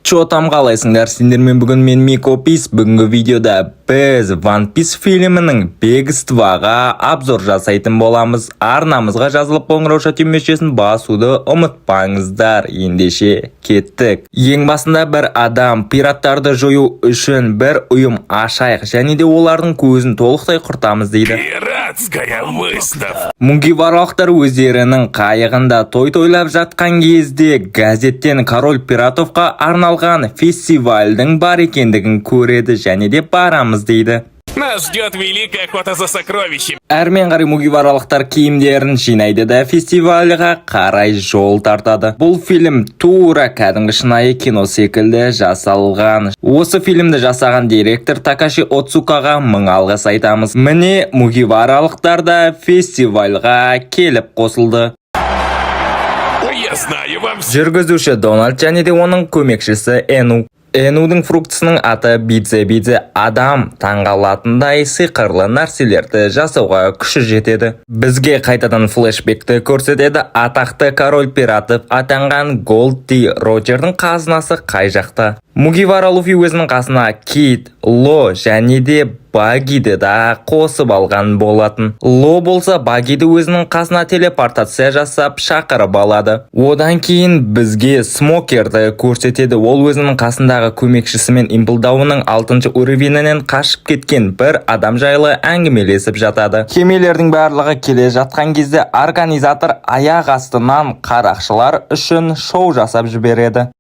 Чо там қалайсыңдар? Сендермен бүгін мен Микопис. Бүгінгі видеода біз One Piece фильмінің бегстваға обзор жасайтын боламыз. Арнамызға жазылып қоңырау түймешесін басуды ұмытпаңыздар. Ендеше кеттік. Ең басында бір адам пираттарды жою үшін бір ұйым ашайық, және де олардың көзін толықтай құртамыз дейді. Пиратская выставка. Мугиваралықтар өздерінің қайығында той-тойлап жатқан кезде газеттен король пиратовқа арналған фестивальдің бар екендігін көреді, және де барамыз дейді. Нас ждет великая охота за сокровищем. Әрмен қарай мугиваралықтар киімдерін жинайды да фестивальға қарай жол тартады. Бұл фильм тура кәдімгі шынайы кино секілді жасалған. Осы фильмді жасаған директор Такаши Оцукаға мың алғыс айтамыз. Міне мугиваралықтар да фестивальға келіп қосылды. Я знаю вам все. Жүргізуші Дональд және де оның көмекшісі Эну. Энудің фруктысының аты Бидзе. Адам таңғалатындай сиқырлы нәрселерді жасауға күші жетеді. Бізге қайтадан флешбекті көрсетеді. Атақты король пиратов атанған Голди Роджердің қазынасы қай жақта? Мугивара Луфи өзінің қасына Кит, Ло және де Багиді да қосып алған болатын. Ло болса Багиді өзінің қасына телепортация жасап шақырып алады. Одан кейін бізге Смокерді көрсетеді. Ол өзінің қасындағы көмекшісімен импылдауының 6-шы уровенінен қашып кеткен бір адам жайлы әңгімелесіп жатады. Кемелердің барлығы келе жатқан кезде организатор аяқ астынан қарақшылар үшін шоу жасап жібереді.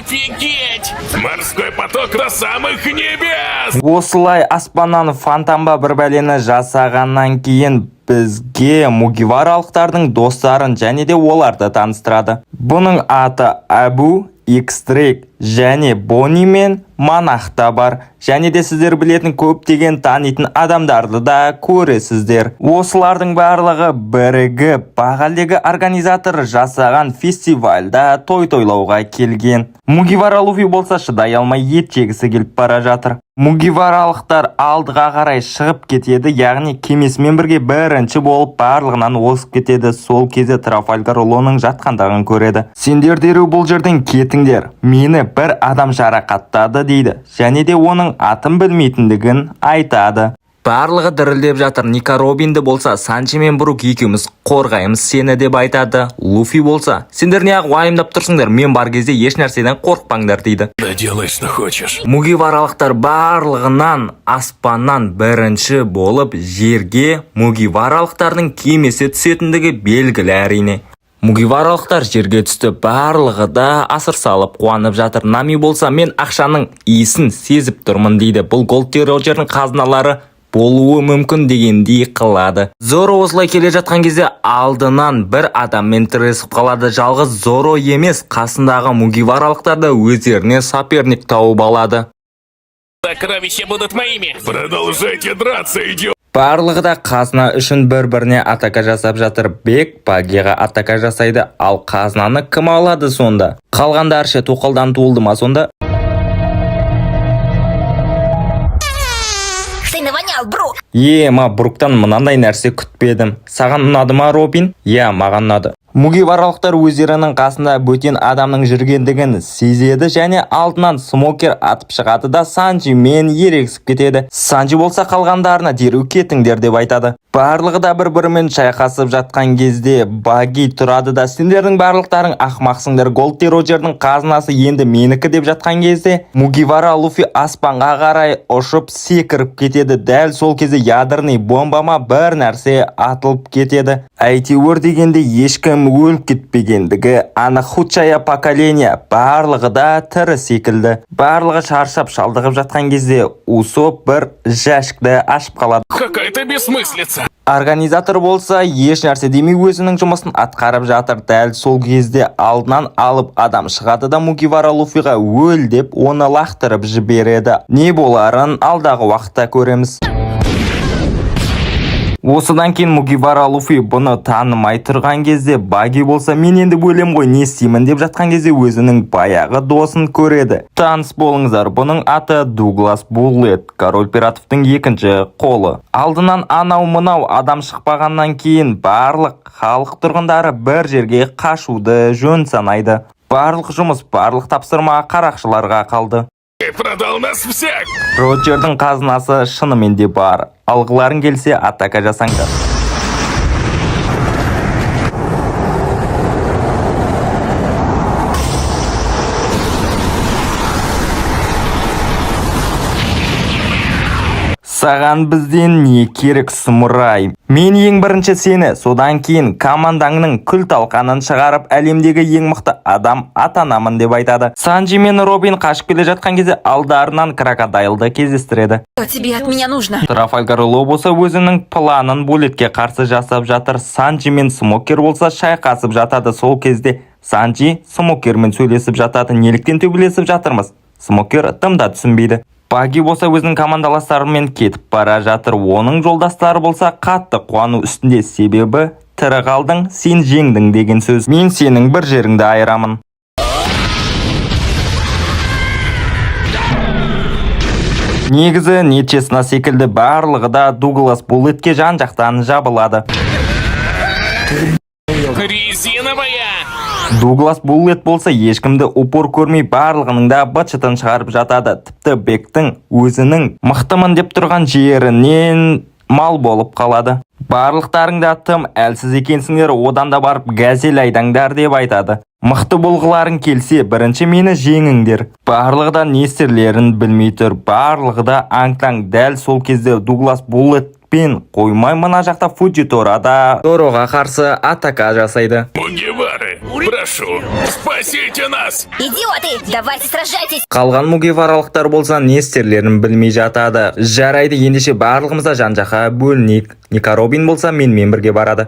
Офигеть! Морской поток до самых небес! Осылай аспаннан фантомба бір бәлені жасағаннан кейін бізге мугиваралықтардың достарын және де оларды таныстырады. Бұның аты Абу, Икстрек және Бонни мен Монахта бар. Және де сіздер білетін көптеген танитын адамдарды да көресіздер. Осылардың барлығы бірігіп бағалдегі организатор жасаған фестивальда той-тойлауға келген. Мугивара Луфи болса шыдай алмай ет жегісі келіп бара жатыр. Мугиваралықтар алдыға қарай шығып кетеді, яғни кемесімен бірге бірінші болып барлығынан озып кетеді. Сол кезде Трафальгар Лоның жатқандығын көреді. Сендер дереу бұл жерден кетіңдер, мені бір адам жарақаттады дейді, және де оның атын білмейтіндігін айтады. Барлығы дірілдеп жатыр. Ника Робинді болса Санчи мен Брук екеуміз қорғаймыз сені деп айтады. Луфи болса сендер неғып уайымдап тұрсыңдар, мен бар кезде еш нәрседен қорықпаңдар дейді. Да делай, что хочешь. Мугиваралықтар барлығынан аспаннан бірінші болып жерге мугиваралықтардың кемесі түсетіндігі белгілі әрине. Мугиваралықтар жерге түсті, барлығы да асыр салып қуанып жатыр. Нами болса мен ақшаның иісін сезіп тұрмын дейді. Бұл Голди Роджердің қазыналары болуы мүмкін дегендей қылады. Зоро осылай келе жатқан кезде алдынан бір адаммен тіресіп қалады. Жалғыз Зоро емес, қасындағы мугиваралықтар да өздеріне соперник тауып алады. Сокровища будут моими. Продолжайте драться, идиот. Барлығы да қазына үшін бір-біріне атака жасап жатыр. Бек Багиға атака жасайды, ал қазынаны кім алады сонда? Қалғандар ше тоқалдан туылды ма сонда? Ты навонял, Брук! Ма Бруктан мынандай нәрсе күтпедім. Саған ұнады ма, Робин? Маған ұнады. Мугиваралықтар өздерінің қасында бөтен адамның жүргендігін сезеді және алдынан Смокер атып шығады да Санджи мен ерегісіп кетеді. Санджи болса қалғандарына дереу кетіңдер деп айтады. Барлығы да бір-бірімен шайқасып жатқан кезде Баги тұрады да сендердің барлықтарың ақмақсыңдар, Голди Роджердің қазынасы енді менікі деп жатқан кезде Мугивара Луфи аспанға қарай ұшып секіріп кетеді. Дәл сол кезде ядерный бомбама бір нәрсе атылып кетеді. Әйтеуір дегенде ешкім өліп кетпегендігі анық. Худшая поколение барлығы да тірі секілді. Барлығы шаршап шалдығып жатқан кезде Усоп бір жәшікті ашып қалады. Какая-то бессмыслица. Организатор болса еш нәрсе демей өзінің жұмысын атқарып жатыр. Дәл сол кезде алдынан алып адам шығады да Мугивара Луфиға өл деп оны лақтырып жібереді. Не боларын алдағы уақытта көреміз. Осыдан кейін Мугивара Луфи бұны танымай тұрған кезде Баги болса мен енді өлем ғой, не істеймін деп жатқан кезде өзінің баяғы досын көреді. Таныс болыңыздар, бұның аты Дуглас Буллет, король пиратовтың екінші қолы. Алдынан анау-мынау адам шықпағаннан кейін барлық халық тұрғындары бір жерге қашуды жөн санайды. Барлық жұмыс, барлық тапсырма қарақшыларға қалды. Ты продал нас всех! Роджердің қазынасы шынымен де бар. Алғыларың келсе, атака жасаңдар. Саған бізден не керек, сұмырай? Мен ең бірінші сені, содан кейін командаңның күл талқанын шығарып, әлемдегі ең мықты адам атанамын деп айтады. Санджи мен Робин қашып келе жатқан кезде алдарынан крокодайлды кездестіреді. Что тебе от меня нужно? Трафальгар Ло болса өзінің планын Буллетке қарсы жасап жатыр. Санджи мен Смокер болса шайқасып жатады. Сол кезде Санджи Смокермен сөйлесіп жатады. Неліктен төбелесіп жатырмыз? Смокер тымда түсінбейді. Баги болса өзінің командаластарымен кетіп бара жатыр. Оның жолдастары болса қатты қуану үстінде, себебі тірі қалдың, сен жеңдің деген сөз. Мен сенің бір жеріңді айырамын. Негізі Нетчесна секілді барлығы да Дуглас Буллетке жан-жақтан жабылады. Резиновая! Дуглас Буллет болса ешкімді упор көрмей барлығының да быт-шытын шығарып жатады. Тіпті Бектің өзінің мықтымын деп тұрған жерінен мал болып қалады. Барлықтарың да тым әлсіз екенсіңдер, одан да барып газель айдаңдар деп айтады. Мықты болғыларың келсе, бірінші мені жеңіңдер. Барлығы да не істерлерін білмей тұр. Барлығы да аң-таң. Дәл сол кезде Дуглас Буллет пен қоймай мына жақта Фуджитора да Зороға қарсы атака жасайды. Мугивары, прошу, спасите нас! Идиоты, давайте сражайтесь! Қалған мугиваралықтар болса не істерлерін білмей жатады. Жарайды, ендеше барлығымызда жан-жаққа бөлінейік. Ника Робин болса менімен бірге барады.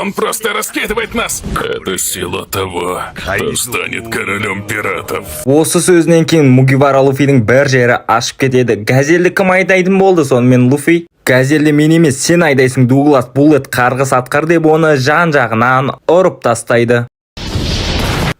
Он просто раскидывает нас. Это сила того, кто станет королем пиратов. Осы сөзінен кейін Мугивара Луфидің бір жері ашып кетеді. Газелді кім айдайтын болды сонымен Луфи? Газелді мен емес, сен айдайсың, Дуглас Буллет қарғыс атқыр деп оны жан-жағынан ұрып тастайды.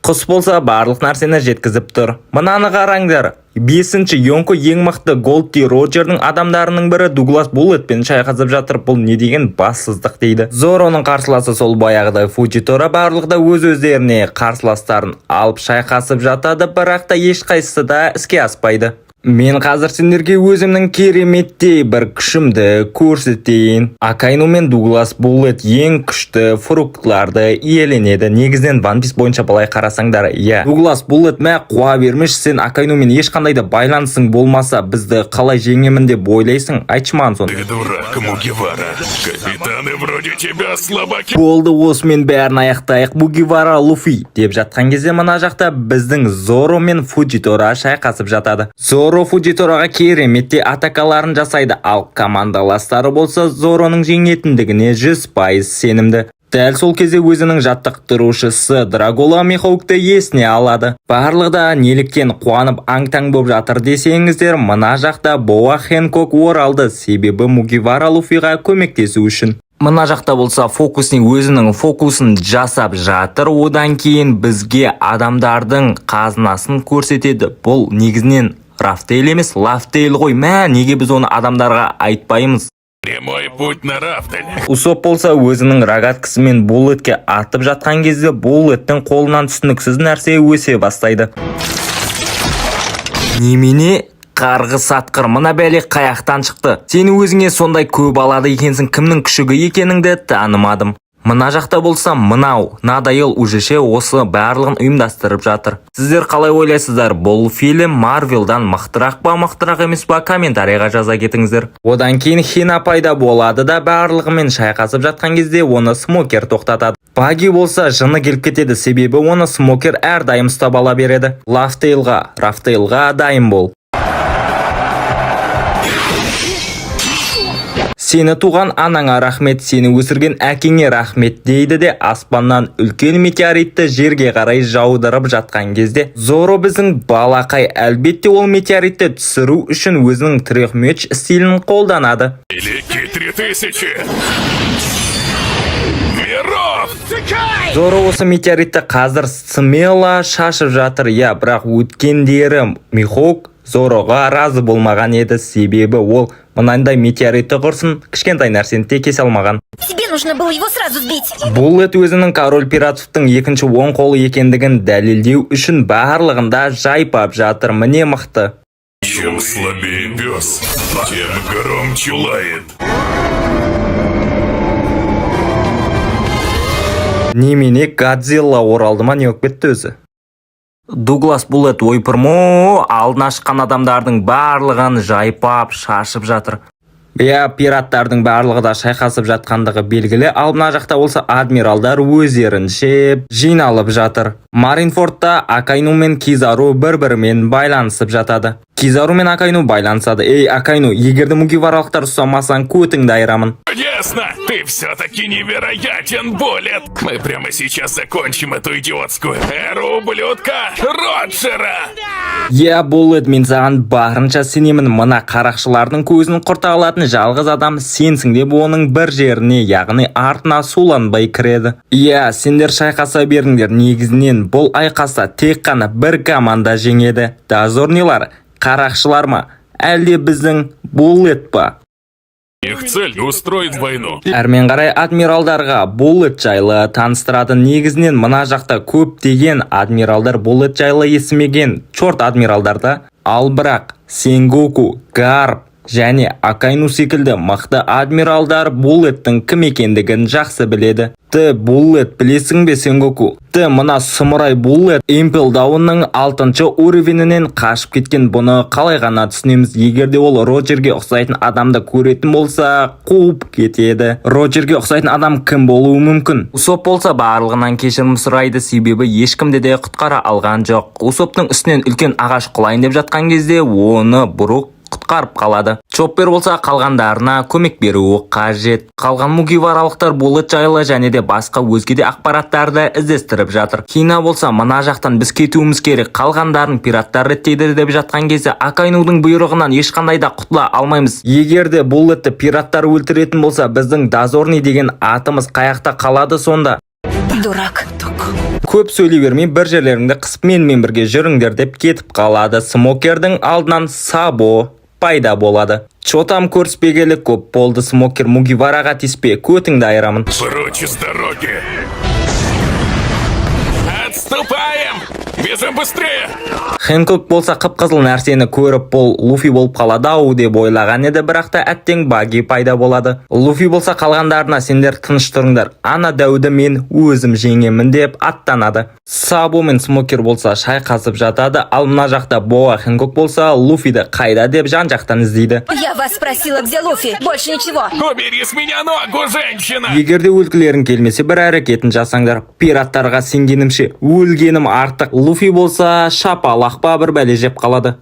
Құс болса барлық нәрсені жеткізіп тұр. Мынаны қараңдар. 5-ші Йонко ең мықты Голди Роджердің адамдарының бірі Дуглас Буллетпен шайқасып жатыр. Бұл не деген бассыздық дейді. Зороның қарсыласы сол баяғыдай Фуджитора. Барлықта өз-өздеріне қарсыластарын алып шайқасып жатады, бірақ та ешқайсысы да іске аспайды. Мен қазір сендерге өзімнің кереметтей бір күшімді көрсетейін. Акайну мен Дуглас Буллет ең күшті фруктларды иеленеді. Негізінен One Piece бойынша былай қарасаңдар, иә. Дуглас Буллет мә қуа бермеш, сен Акайнумен ешқандай да байланысың болмаса, бізді қалай жеңемін деп ойлайсың? Айтшы маған соны. Ты дурак, Мугивара. Капитаны вроде тебя слабаки. Болды, осымен бәрін аяқтайық. Мугивара Луфи деп жатқан кезде мына жақта біздің Зоро мен Фуджитора шайқасып жатады. Зоро Фуджитораға кереметте атакаларын жасайды, ал командаластары болса Зороның жеңетіндігіне 100% сенімді. Дәл сол кезде өзінің жаттықтырушысы Драгола Михоукты есіне алады. Барлығы да неліктен қуанып аң-таң боп жатыр десеңіздер, мына жақта Боа Хэнкок оралды, себебі Мугивара Луфиға көмектесу үшін. Мына жақта болса фокусник өзінің фокусын жасап жатыр. Одан кейін бізге адамдардың қазынасын көрсетеді. Бұл негізінен Рафтейл емес, Лафтейл ғой. Мә, неге біз оны адамдарға айтпаймыз? Прямой путь на Рафтель. Усоп болса өзінің рогаткасымен Буллетке атып жатқан кезде Буллеттің қолынан түсініксіз нәрсе өсе бастайды. Немене? Қарғыс атқыр, мына бәле қаяқтан шықты. Сені өзіңе сондай көп алады екенсің, кімнің күшігі екеніңді танымадым. Мына жақта болса мынау Надайл Ужеше осы барлығын ұйымдастырып жатыр. Сіздер қалай ойлайсыздар? Бұл фильм Марвелдан мықтырақ па, мықтырақ емес па? Комментарийға жаза кетіңіздер. Одан кейін Хина пайда болады да барлығымен шайқасып жатқан кезде оны Смокер тоқтатады. Баги болса жыны келіп кетеді, себебі оны Смокер әрдайым ұстап ала береді. Рафтейлға дайын бол. Сені туған анаңа рахмет, сені өсірген әкеңе рахмет дейді де аспаннан үлкен метеоритті жерге қарай жаудырып жатқан кезде Зоро біздің балақай, әлбетте ол метеоритті түсіру үшін өзінің трехмеч стилін қолданады. Великий 3000 миров! Зоро осы метеоритті қазір смело шашып жатыр, бірақ өткендері Михоук Зороға разы болмаған еді, себебі ол мынандай метеоритті құрсын, кішкентай нәрсені де кесе алмаған. Тебе нужно было его сразу сбить. Буллет өзінің король пиратовтың екінші оң қолы екендігін дәлелдеу үшін барлығында жайпап жатыр. Міне мықты. Чем слабее пес, тем громче лает. Немене Годзилла оралды ма, не өкпетті өзі? Дуглас Буллет ойпырмо алдына шыққан адамдардың барлығын жайпап шашып жатыр. Пираттардың барлығы да шайқасып жатқандығы белгілі. Ал мына жақта болса адмиралдар өздерінше жиналып жатыр. Маринфордта Акайну мен Кизару бір-бірімен байланысып жатады. Кизару мен Акайну байланысады. Ей, Акайну, егерде мугиваралықтар ұстамасаң көтіңді айырамын. Ясно, ты все-таки невероятен, Буллет. Мы прямо сейчас закончим эту идиотскую эру ублюдка Роджера. Буллет, мен саған барынша сенемін. Мына қарақшылардың көзін құрта алатын жалғыз адам сенсің деп оның бір жеріне, яғни артына суланбай кіреді. Сендер шайқаса беріңдер. Негізінен бұл айқаста тек қана бір команда жеңеді. Дозорнилар, қарақшылар ма? Әлде біздің Буллет па? Их цель устроить войну. Әрмен қарай адмиралдарға Буллет жайлы таныстырады. Негізінен мына жақта көптеген адмиралдар Буллет жайлы естімеген чорт адмиралдарда. Ал бірақ Сенгоку, Гарп және Акайну секілді мықты адмиралдар Буллеттің кім екендігін жақсы біледі. Буллет білесің бе, Сенгоку? Мына сұмырай Буллет Импел дауының 6-шы уровенінен қашып кеткен. Бұны қалай ғана түсінеміз? Егерде ол Роджерге ұқсайтын адамды көретін болса, қуып кетеді. Роджерге ұқсайтын адам кім болуы мүмкін? Усоп болса барлығынан кешірім сұрайды, себебі ешкімді де құтқара алған жоқ. Усоптың үстінен үлкен ағаш құлайын деп жатқан кезде оны Брук құтқарып қалады. Чоппер болса қалғандарына көмек беруі қажет. Қалған мугиваралықтар Буллет жайлы және де басқа өзге де ақпараттарды іздестіріп жатыр. Хина болса мына жақтан біз кетуіміз керек, қалғандарын пираттар реттейді деп жатқан кезде Акайнудың бұйрығынан ешқандай да құтыла алмаймыз. Егерде Буллетті пираттар өлтіретін болса, біздің Дозорни деген атымыз қаяқта қалады сонда? Дурак. Көп сөйлей бермей бір жерлеріңді қысып менімен бірге жүріңдер деп кетіп қалады. Смокердің алдынан Сабо пайда болады. Чотам көріспегелі көп болды. Смокер, мугивараға тиіспе, көтіңді айырамын. Прочь с дороги. Отступаем! Бежим быстрее! Хэнкок болса қып-қызыл нәрсені көріп бұл Луфи болып қалады ау деп ойлаған еді, бірақ та әттең Баги пайда болады. Луфи болса қалғандарына сендер тыныш тұрыңдар, ана дәуді мен өзім жеңемін деп аттанады. Сабо мен Смокер болса шайқасып жатады, ал мына жақта Боа Хэнкок болса Луфиді қайда деп жан-жақтан іздейді. Я вас спросила, где Луфи? Больше ничего. Убери с меня ногу, женщина! Егерде өлкілерің келмесе бір әрекетін жасаңдар. Пираттарға сенгенімше өлгенім артық. Луфи болса шапалақпа бір бәле жеп қалады.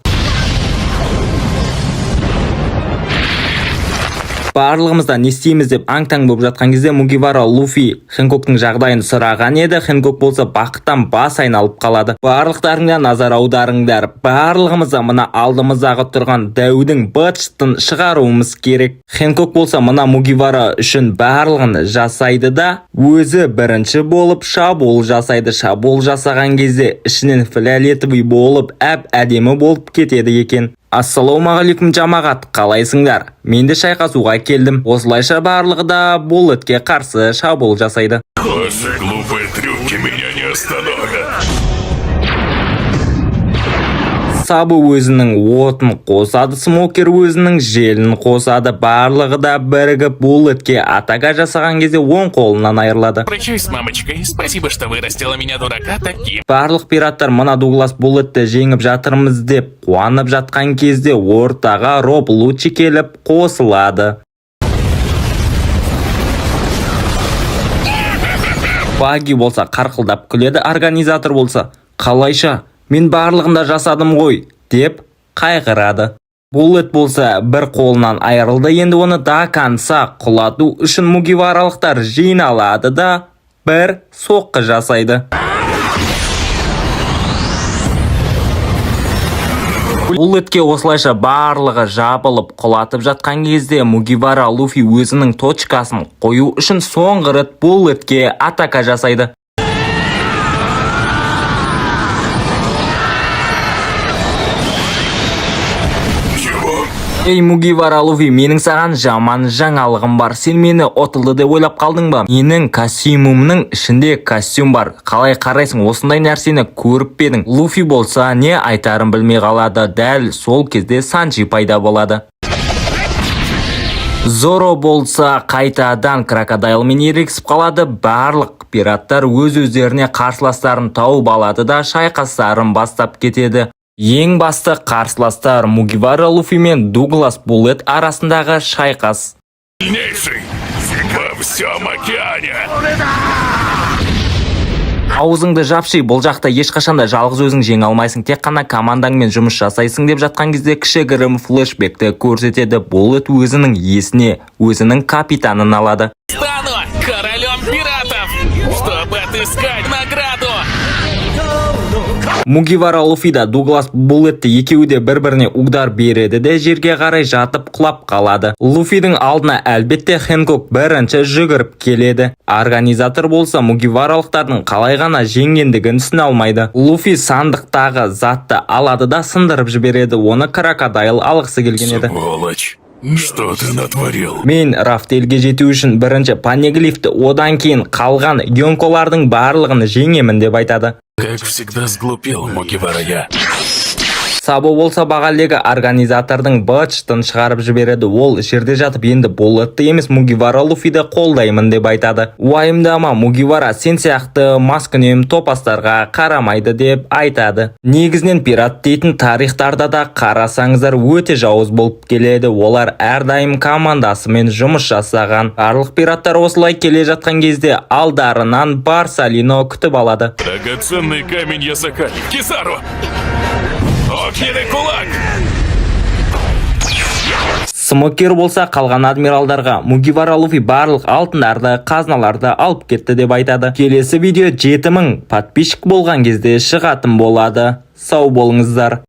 Барлығымызда не істейміз деп аң-таң болып жатқан кезде Мугивара Луфи Хэнкоктың жағдайын сұраған еді. Хэнкок болса бақыттан бас айналып қалады. Барлықтарыңда назар аударыңдар. Барлығымызда мына алдымыздағы тұрған дәудің быт-шытын шығаруымыз керек. Хэнкок болса мына Мугивара үшін барлығын жасайды да өзі бірінші болып шабуыл жасайды. Шабуыл жасаған кезде ішінен фиолетовый болып әп-әдемі болып кетеді екен. Ассалаумағалейкум жамағат, қалайсыңдар? Мен де шайқасуға келдім. Осылайша барлығы да Буллетке қарсы шабуыл жасайды. Ваши глупые трюки меня не остановят. Сабо өзінің отын қосады, Смокер өзінің желін қосады. Барлығы да бірігіп Буллетке атака жасаған кезде оң қолынан айырылады. Прощаюсь с мамочкой. Спасибо, что вырастила меня, дурака, таким. Барлық пираттар мына Дуглас Буллетті жеңіп жатырмыз деп қуанып жатқан кезде ортаға Роб Лучи келіп қосылады. Баги болса қарқылдап күледі, организатор болса қалайша? Мен барлығында жасадым ғой, деп қайғырады. Буллет болса бір қолынан айырылды, енді оны да канса құлату үшін мугиваралықтар жиналады да бір соққы жасайды. Буллетке осылайша барлығы жабылып құлатып жатқан кезде Мугивара Луфи өзінің точкасын қою үшін соңғы рет Буллетке атака жасайды. Ей Мугивара Луфи, менің саған жаман жаңалығым бар. Сен мені отылды деп ойлап қалдың ба? Менің костюмымның ішінде костюм бар. Қалай қарайсың, осындай нәрсені көріп пе едің? Луфи болса не айтарын білмей қалады. Дәл сол кезде Санджи пайда болады. Зоро болса қайтадан крокодайлмен ерегісіп қалады. Барлық пираттар өз-өздеріне қарсыластарын тауып алады да шайқастарын бастап кетеді. Ең басты қарсыластар Мугивара Луфи мен Дуглас Буллет арасындағы шайқас. Сильнейший во всем океане. Аузыңды жапшы, бұл жақта ешқашанда жалғыз өзің жеңе алмайсың, тек қана командаңмен жұмыс жасайсың деп жатқан кезде кішігірім флешбекті көрсетеді. Буллет өзінің есіне өзінің капитанын алады. Стану королем пиратов, чтобы отыскать награду. Мугивара Луфи да Дуглас Буллетті екеуі де бір-біріне удар береді де жерге қарай жатып құлап қалады. Луфидің алдына әлбетте Хэнкок бірінші жүгіріп келеді. Организатор болса мугиваралықтардың қалай ғана жеңгендігін түсіне алмайды. Луфи сандықтағы затты алады да сындырып жібереді. Оны крокодайл алғысы келген еді. Сволочь, что ты натворил? Мен Рафтелге жету үшін бірінші Панеглифті, одан кейін қалған Йонколардың барлығын жеңемін деп айтады. Как всегда сглупил, Мугивара я. Сабо болса бағалегі организатордың быт-шытын шығарып жібереді. Ол жерде жатып енді Буллетті емес Мугивара Луфиді қолдаймын деп айтады. Уайымдама Мугивара, сен сияқты маскүнем топастарға қарамайды деп айтады. Негізінен пират дейтін тарихтарда да қарасаңыздар өте жауыз болып келеді. Олар әрдайым командасымен жұмыс жасаған. Барлық пираттар осылай келе жатқан кезде алдарынан Барсалино күтіп алады. Драгоценный камень Ясакали. Кисару! Огненный кулак! Смокер болса қалған адмиралдарға Мугивара Луфи барлық алтындарды, қазналарды алып кетті деп айтады. Келесі видео 7000 подписчик болған кезде шығатын болады. Сау болыңыздар.